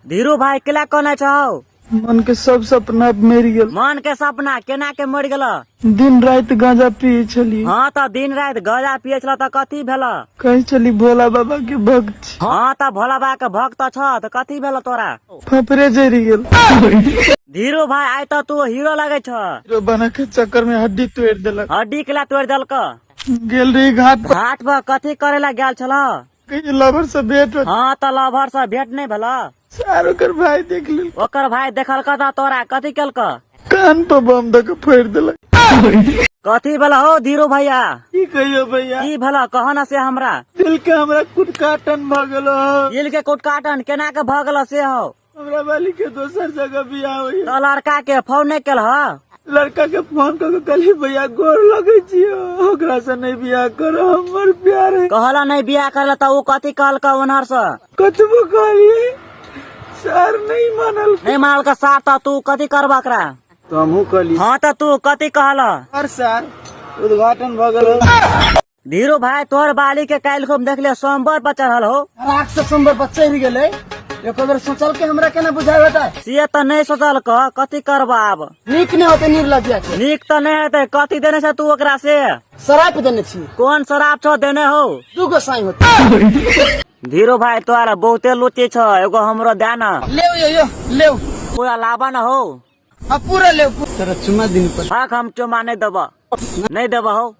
धीरू भाई केला कहना चाहो? मन के सब सपना मेरी गेल। मन के सपना केना के मर गेल? दिन रात गांजा पिए छली। हाँ तो दिन रात गांजा पिए छल तो कथी भेल? कहीं चली भोला बाबा के भक्त छी। हाँ तो भोला बाबा के भक्त छ तो कथी भेल तोरा? फफरे जरी गेल। धीरू भाई आय तो तू हीरो लगे छ। हीरो बना के चक्कर में हड्डी तोड़ देलक। हड्डी केला तोड़ देलक? गेल रही घाट पर। घाट पर कथी करे ला गेल छल? कहीं लवर से भेंट होत। हाँ तो लवर से भेंट नहीं भेल? सार ओकर भाई देख लेल। ओकर भाई देखल का तोरा कथी केलक? कान पर बम दे के फोड़ देलक। कथी भेल हो धीरू भैया? की कहियो भैया? की भेल कह न से हमरा? दिल के हमरा कुटकाटन भ गेल हो। दिल के कुटकाटन केना के भ गेल से हो? हमरा वाली के दोसर जगह बियाह होई। तो लड़का के फोन नहीं केल ह? लड़का के फोन करके कहली भैया गोर लगे छियो, ओकरा से नहीं बियाह करो, हमर प्यार है। कहला नहीं बियाह करला तो वो कथी कहलक उनहर से? कतबो कहली सर नहीं मानल। नहीं मानल का सार तो तू कथी करबा करा? तो हमहू कहली हाँ तो तू कथी कहला? सर उद्घाटन भ गेल। धीरू भाई तोहर बाली के काल को देखले सोमवार पर चढ़ल हो। रात से सोमवार पर चढ़ गेले। एक बार सोचल के हमरा केना बुझाय होता? से तो नहीं सोचल कथी करबा अब? नीक नहीं होते निर्लज्जा के। नीक तो नहीं हेते कथी देने से तू ओकरा से? शराब देने छी। कौन शराब छो देने हो? दूगो साई होता। धीरू भाई तोरा बहुते लुची छ, एगो हमरो दे न। ले यो ले पूरा लाबा न हो। अब पूरा ले तेरा चुमा दिन पर। हम चुमा नहीं देबा। नहीं देबा हो।